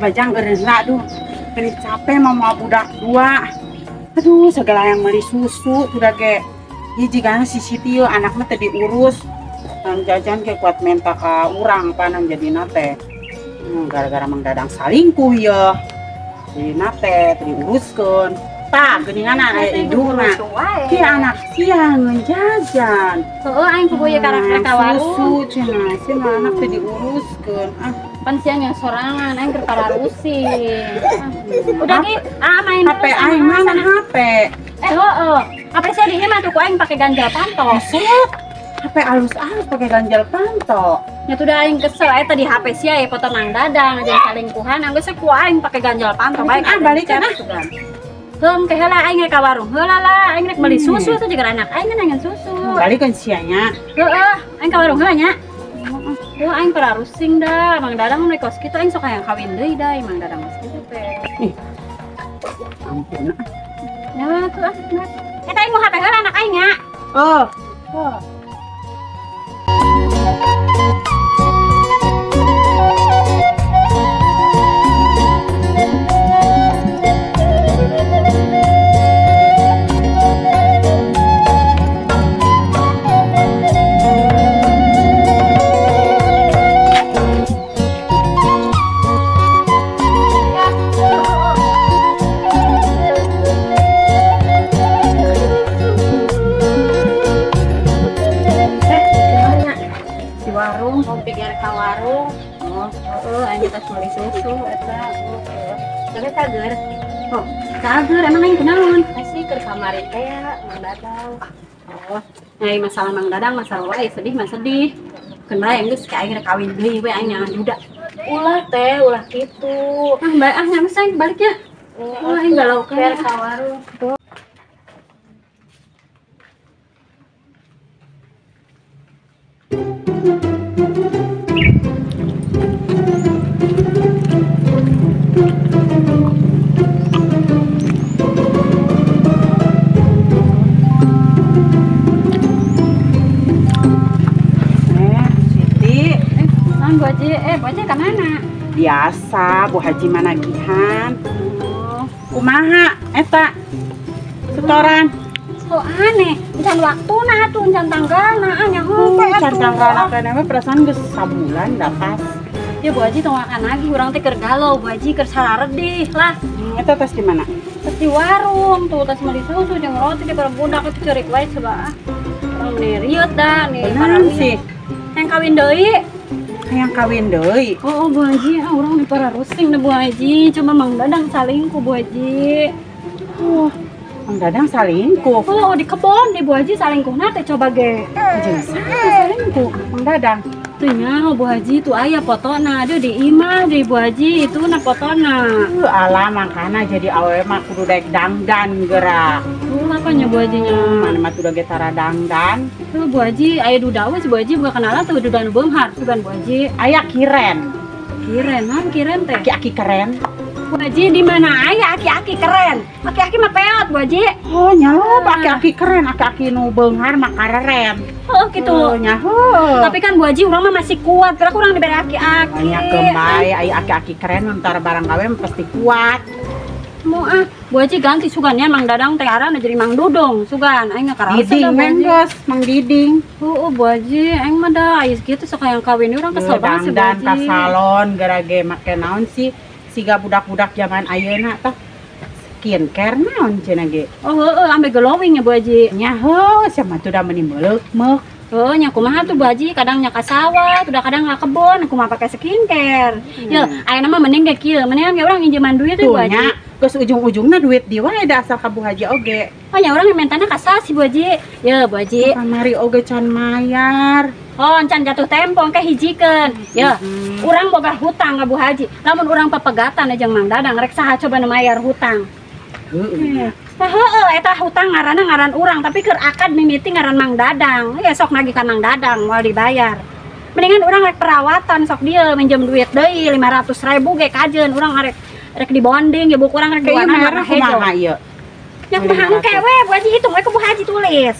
Bajang gerena aduh, gini capek mau budak dua. Aduh, segala yang beli susu udah kayak jika si Siti anaknya tadi urus dan jajan kayak kuat minta ke urang panan jadi nate. Gara-gara Mang Dadang salingkuh ya. Jadi nate tadi uruskan. Tak, geningan anak hidungna. Ki anak siang ngejajan. Heeh, aing kuboya karak-karak ka warung. Susu cenah, cenah anak tadi uruskan. Pan siang yang sorangan, aing keur pararusin. Udah ki, main HP aing mana HP? Heeh. HP saya di imah tuh ku aing pakai ganjal pantok. Set. HP alus-alus pakai ganjal pantok. Ya tuh aing kesel eta di HP sia ya foto Mang Dadang aja salingkuhan, anggeus ku aing pakai ganjal pantok baik balikan Heum teh heula aing ka warung. Heula lah aing rek beli susu tuh juga anak aing nangan susu. Balikan sianya. Heeh, aing ka warung heula nya. Heeh, aing pararusing dah. Mang Dadang mun kos kitu aing sok hayang kawin deui da, Mang Dadang mah kitu teh. Ih. Ampun. Ya tuh eta aing mau HP heula anak aing nya. Oh. Cager. Oh, cager emang aing kunaon? Masih ke kamar teh Mang Dadang. Oh, nyai masalah Mang Dadang masalah wae sedih mah sedih. Keun bae geus ka aing kawin deui we aing nyangan duda. Ulah teh, ulah kitu. Bae nya mah aing balik ya. Aing galau ke ka warung. Bu Haji kemana? Biasa, Bu Haji managihan. Oh, kumaha, eta setoran. So aneh, can waktu nah tuh, can tanggal nah, nyaho. Can tanggal nah, perasaan geus sabulan da pas. Ya Bu Haji tong makan lagi, urang teh keur galau, Bu Haji keur sararedih lah. Eta tos di mana? Tos di warung, tuh tos meuli susu jeung roti di budak itu ceurik wae coba. Urang rieuh da nih. Beneran sih. Yang kawin deui. Yang kawin deui. Oh, Bu Haji, urang di pararusing deh Bu Haji. Coba Mang Dadang salingkuh Bu Haji. Mang Dadang salingkuh. Oh, di kebon di Bu Haji salingkuhna teh coba ge. Jeung salingkuh Mang Dadang. itunya Bu Haji itu ayah fotona aduh di imah di Bu Haji itu na fotona. Alah makana jadi awe mah kudu daek dangdan gerak. Makanya Bu Hajinya Mana mah tuh getara dangdan. tuh Bu Haji ayah dudawe si Bu Haji bukan kenalan tuh dudan beunghar tuh kan Bu Haji. Aya kiren. Kiren teh. Aki-aki keren. Bu Haji di mana ayah aki-aki keren. Aki-aki mah peot Bu Haji. Oh nyaho aki-aki keren, aki-aki nu beunghar mah kareren. Oh gitu. Oh nyaho. Tapi kan Bu Haji urang mah masih kuat. Kira kurang diberi aki-aki. Banyak kembali, aya aki-aki keren ntar barang gawe mah pasti kuat. Mau Bu Haji ganti sugannya Mang Dadang teh arana jadi Mang Dudung sugan aing ngakaraos Diding mengos, Mang Diding. Bu Haji aing mah da aya kitu sok yang kawin urang kesel banget sih Bu Dan Haji. ka salon gara-gara make naon sih siga budak-budak zaman ayeuna tah skincare naon cenah ge. Oh heeh ambe glowing ya Bu Haji. Nyaho sama tuh da meuni meuleuh meuk. Oh nya kumaha tuh Bu Haji kadang nya ka sawah, udah kadang ka kebon, kumaha pakai skincare. Ya ayeuna mah mending ge kieu, mendingan ge urang nginjeman duit tuh Bu Haji. Nya geus ujung-ujungna duit di wae da asal ka Bu Haji oge. Oh nya urang mentana ka sasi Bu Haji. Ya Bu Haji. Kamari oge can mayar. Oh can jatuh tempo engke hijikeun. Ya urang boga hutang ka Bu Haji. Lamun urang papegatan jeung Mang Dadang rek saha coba nu mayar hutang. Heeh. Heeh, eta hutang ngaran urang, tapi keur akad mimiti ngaran Mang Dadang. Ya sok nagih ka Mang Dadang moal dibayar. Mendingan urang rek perawatan sok dieu minjem duit deui 500.000 ge kajeun urang rek di bonding ya buku urang rek Kayak duana merah kumaha ieu? Nya kumaha engke we Bu Haji hitung we ke Bu Haji tulis.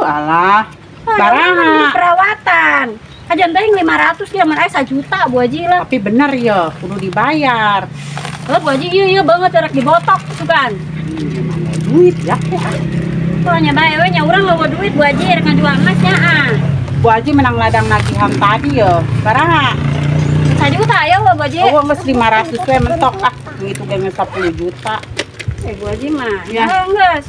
Alah. Oh, Baraha. Perawatan. Kajeun teh 500 dia mah aya 1 juta Bu Haji lah. Tapi bener ya, kudu dibayar. Oh Bu Haji ieu banget rek dibotok sugan. Mana duit ya? Oh nya bae we nya urang loba duit Bu Haji rek ngajual emas nya Bu Haji menang ladang nagihan tadi ya. Baraha? 1 juta aya we Bu Haji. Oh, geus 500 we mentok ah. Ngitu ge 10 juta. Bu Haji mah. Ya. Geus.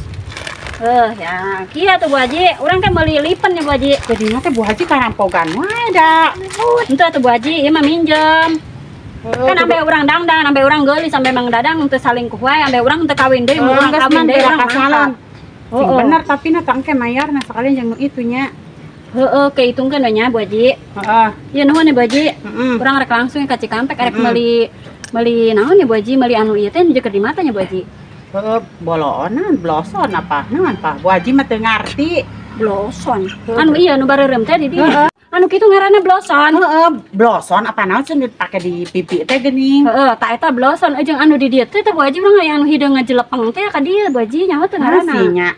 Ya, kia tuh Bu Haji, urang teh meuli lipen ya Bu Haji. Jadi teh Bu Haji karampogan wae da. Henteu tuh Bu Haji, ieu mah minjem. Kan ambe urang dangdan, ambe urang geulis sampe Mang Dadang teu salingkuh wae, ambe urang teu kawin deui, urang kawin deui urang salon. Sing Oh, bener tapi na tangke mayarna sekalian jeung nu itu nya. Heeh, kehitungkeun nya Bu Haji. Heeh. Ieu nuhun ya Bu Haji. Heeh. Urang rek langsung ka Cikampek rek meuli naon ya Bu Haji, meuli anu ieu teh nu keur di mata nya Bu Haji. Boloonan, bloson apa? Naon Pak? Bu Haji mah teu ngarti. Bloson. Anu iya nu bareureum teh di dieu. Anu kitu ngaranna bloson. Heeh, bloson apa naon cenah dipake di pipi teh geuning. Heeh, ta eta bloson jeung anu di dieu teh Bu Haji urang aya anu hideung ngajelepeng teh ka dieu Bu Haji nyaho teh ngaranna. Nya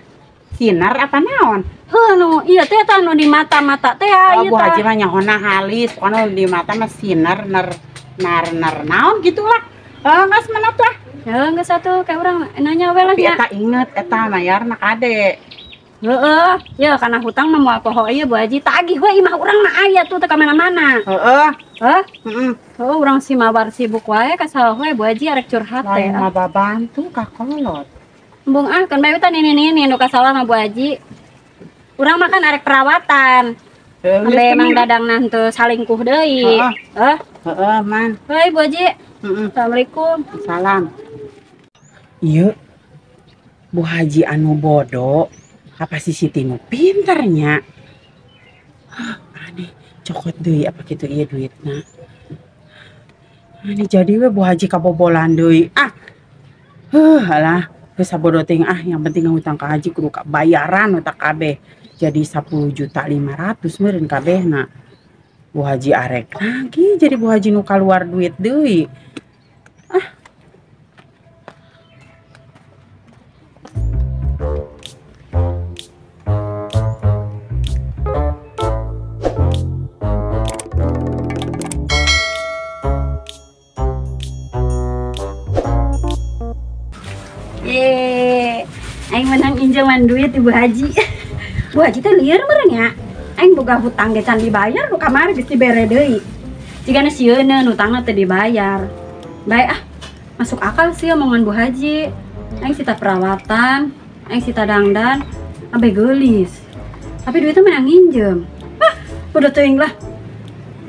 sinar apa naon? Heuh nu ieu teh eta anu di mata-mata teh Oh, Bu Haji mah nyahona halis, pokona di mata mah sinar ner naon gitulah. Geus manot lah. Ya geus atuh kayak urang nanya we lah Tapi nya. eta inget eta mayarna kade. Heeh, ya kana hutang mah moal poho ieu Bu Haji tagih we imah urang mah aya tuh teh ka mana-mana. Heeh. Heh? Heeh. Oh, urang si mawar sibuk wae ka saha we Bu Haji arek curhat teh. Lain mah babantu ka kolot. Embung kan bae teh nini nu ka salah mah Bu Haji. Urang mah kan arek perawatan. Ambe Mang Dadang nantu salingkuh deui. Heh? Heeh, man. Heuy Bu Haji. Heeh. Assalamualaikum. Salam. Ieu Bu Haji anu bodoh apa si Siti nu pinternya? Aneh, cokot deui apa kitu ieu duitna. Aneh jadi we Bu Haji kabobolan deui. Alah, geus sabodo ting yang penting ngutang ka Haji kudu bayaran utak kabeh. Jadi 10.500.000 meureun kabehna. Bu Haji arek lagi jadi Bu Haji nu kaluar duit deui. Aing menang pinjaman duit Ibu Haji. Bu Haji teh lieur meureun nya. Aing boga hutang ge can dibayar nu kamari geus dibere deui. Jigana sieuna hutangna teu dibayar. Bae masuk akal sih omongan Bu Haji. Aing sita perawatan, aing sita dangdan, ampe geulis. Tapi duitnya menang nginjem. Udah teuing lah.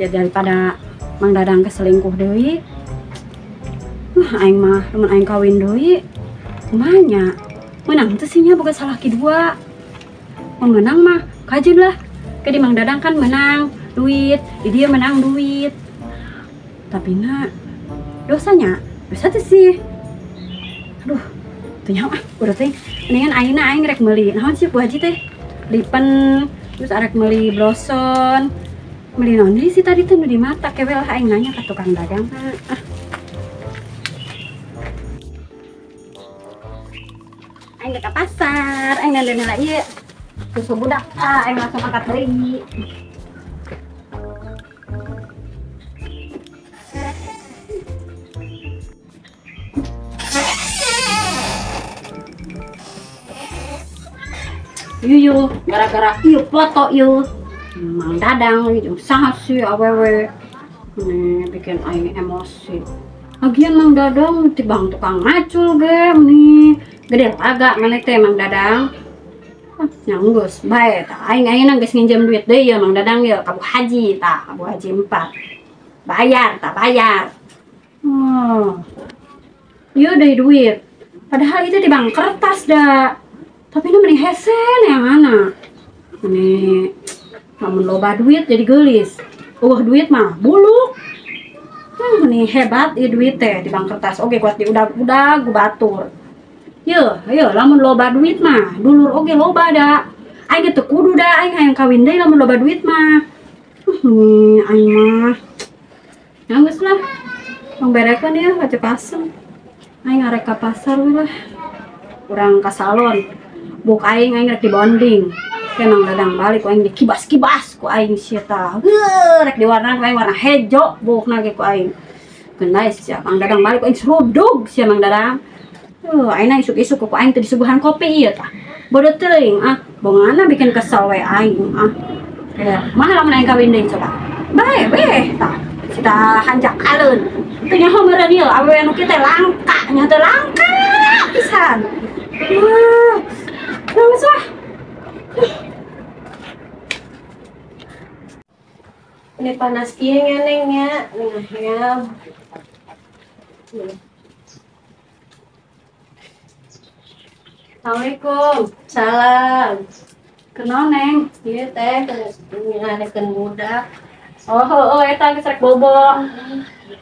Ya daripada Mang Dadang keselingkuh deui. Aing mah lamun aing kawin deui kumaha nya? Menang teh sinya boga salah kidua. Mun menang mah kajeun lah. Ke di Mang Dadang kan menang duit, dia menang duit. Tapi nak dosanya, dosa tuh sih. Aduh, tuh nyawa, udah teh. Mendingan aing rek meuli. Naon sih Bu Haji teh? Lipen, terus arek meuli bloson. Meuli naon deui sih tadi tuh nu di mata kewel aing nanya ka tukang dagang. Aing ke pasar, aing nandana ieu. Susu budak, aing langsung angkat deui. Yuyu, gara-gara ieu foto ieu Mang Dadang jeung saha sih awewe nih bikin aing emosi. Lagian Mang Dadang tibang tukang macul ge nih gede agak mana teh Mang Dadang. Nyanggus bae tah aing geus nginjem duit deui ya Mang Dadang ya ka Bu Haji tah, ka Bu Haji 4. Bayar tah bayar. Ieu deui duit. Padahal itu di bank kertas dah. Tapi ini mending hesen yang mana? Ini namun loba duit jadi gelis. Duit mah buluk. Ini hebat ya duit teh di bank kertas. Oke kuat di udah gue batur. Yo, lamun loba duit mah dulur oke loba dah. Aing teu kudu dah aing hayang kawin deui lamun loba duit mah. Aing mah. Ya geus lah. Tong berekeun ya ka Cekasem. Aing arek ka pasar we lah. Urang ka salon. Buk aing rek dibonding. Kayak Mang Dadang balik ku aing dikibas-kibas ku aing sia tah. Rek diwarna ku aing warna hejo bukna ge ku aing. Geunai sia Mang Dadang balik ku aing serudug sia Mang Dadang. Aing isuk-isuk ku aing teh disuguhan kopi ieu tah. Bodoh teuing bongana bikin kesel we aing Ya, mah lamun aing kawin deui coba. Bae we tah. Cita hanjak kaleun. Teu nyaho meureun ieu awewe nu kieu teh langka, nya teh langka pisan. Nangis lah. Ini panas ieu ngenengnya, ngahel. Assalamualaikum. Salam. Kenaon Neng? Ieu teh ngarekeun budak. Eta geus rek bobo.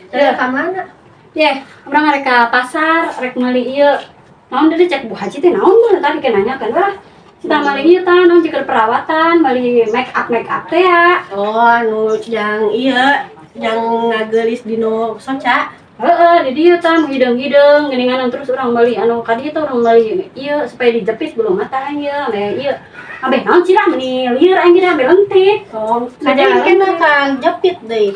Teh ka mana? Yeh, urang rek ka pasar, rek meuli ieu. Naon deui cek Bu Haji teh naon mah tadi ke nanyakeun lah. Cita meuli ieu tah naon ceker perawatan, meuli make up teh ya. Anu yang ngagelis dino soca. Di dieu tah nu hideung-hideung geuningan terus urang meuli anu ka dieu teh urang meuli ieu supaya dijepit bulu mata ieu. Ieu. Abeh naon cirah meuni lieur aing ge abeh lentik. Ngajarin kena Kang jepit deui.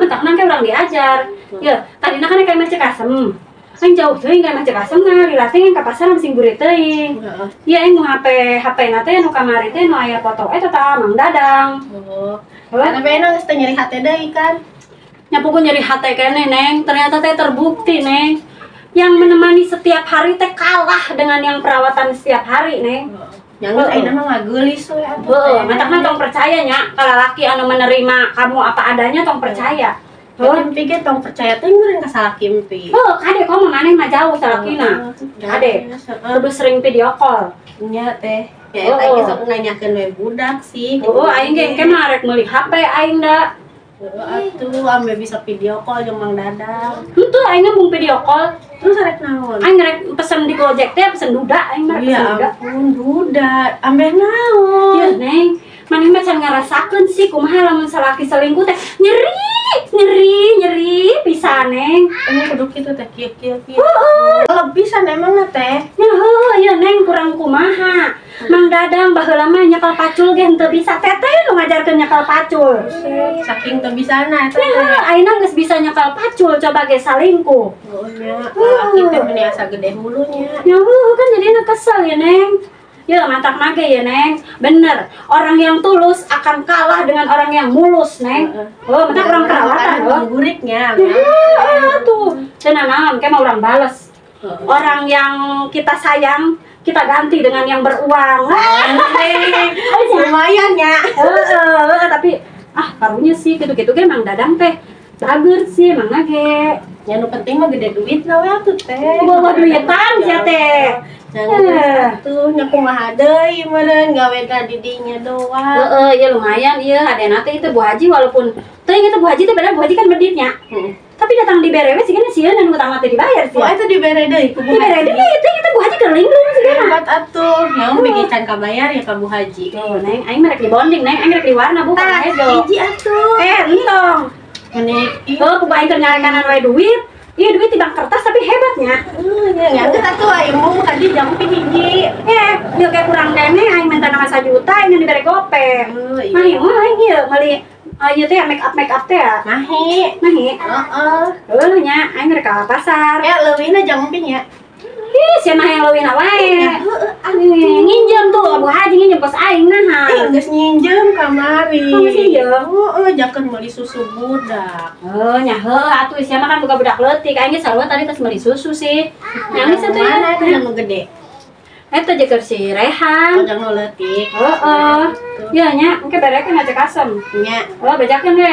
Mentakna ke urang diajar. Ieu, tadina kan kayak Cekasem. Aing jauh teuing ka Cekasem na lilatih ka pasar sing gurih teuing. Ieu aing mau HP na teh nu kamari teh nu aya foto eta tah Mang Dadang. Tapi enak geus teh nyeri hate deui kan. Nyapukeun nyeri hate keneh Neng, ternyata teh terbukti Neng. Yang menemani setiap hari teh kalah dengan yang perawatan setiap hari Neng. Yang ayeuna mah ngagelis we atuh. Matakna tong percaya nya ka lalaki anu menerima kamu apa adanya tong percaya. Kimpi ge tong percaya teh meureun ka salakimpi. Kade komo maneh mah jauh salakina. Kade. Kudu sering video call. Nya teh. Ya eta ge sok nanyakeun we budak sih. Aing ge engke mah rek meuli HP aing da. Atuh ame bisa video call jeung Mang Dadang. Henteu aing mung video call. Terus arek naon? Aing rek pesen di Gojek teh pesen duda aing mah pesen duda. Ya ampun duda. Ambe naon? Ya Neng, maneh mah can ngarasakeun sih kumaha lamun salaki selingkuh teh nyeri pisan Neng. Ini kudu kitu teh kieu. Lebih san emang teh. Ya Neng kurang kumaha. Mang Dadang baheula mah nyekal pacul ge henteu bisa teteh nu ngajarkeun nyekal pacul. Saking teu bisana eta teh. Ayeuna geus bisa nyekal pacul coba ge salingkuh. Nya laki teh meni asa gede hulunya. Ya kan jadina kesel ya Neng. Ya mantap nage ya Neng. Bener, orang yang tulus akan kalah dengan orang yang mulus Neng. Mantap orang perawatan guriknya. Tuh, cenah naon ke mah urang bales. Orang yang kita sayang kita ganti dengan yang beruang. Lumayan ya. Tapi karunya sih gitu-gitu ge Mang Dadang teh bager sih emang ge. Yang nu penting mah gede duit lah ya tuh teh. Bawa duitan sia teh. Jangan tuh nyaku mah deui meureun gawe ka didinya doang. Ya lumayan ieu hadena teh itu Bu Haji walaupun teuing itu Bu Haji teh padahal Bu Haji kan beditnya. Tapi datang di berewe sih kan sieun anu utang teh dibayar sih. Oh itu dibere deui ku Bu Dibere Haji. deui itu kita Bu Haji keur linglung sih kan. Hebat atuh. Naon bikin can kabayar ya ka Bu Haji. Tuh, Neng, aing merek di bonding, Neng, aing rek di warna bu, Tah, jo. hiji atuh. Entong. Ini Oh, ku aing keur nyarekanan wae duit. Iya duit tibang kertas tapi hebatnya. ya geus atuh aing mau kadi jamping hiji. Ieu kayak kurang kene aing minta nama 1 juta ini dibere gope. Nah, ieu mah aing ieu meuli ieu teh make up teh ya. Nahi. Heeh. Heuh nya aing rek ka pasar. Ya leuwihna jamping ya. Ih, sia mah yang leuwih wae. Nginjem tuh Bu Haji nginjem kos aing naha. Geus nyinjem kamari. Oh, geus nyinjem? Heeh, jakeun meuli susu budak. Nya atuh sia mah kan buka budak leutik aing ge sarua tadi tes meuli susu sih. Nangis atuh ya. Mana itu yang gede? Eta jeung si Rehan. Oh, jangan leutik. Heeh. Ya nya engke berekeun ngecek asem. Nya. Oh, bejakeun we.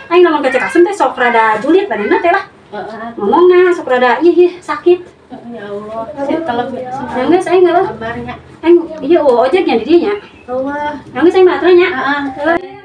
Aing lamun ngecek asem teh sok rada julit badanna teh lah. Heeh. Ngomongna sok rada ih sakit. Ya Allah. Saya kalau Nangis aing geus. kabarnya. Aing ieu ojeknya di dinya. Allah. Nangis aing mah atuh nya. Heeh.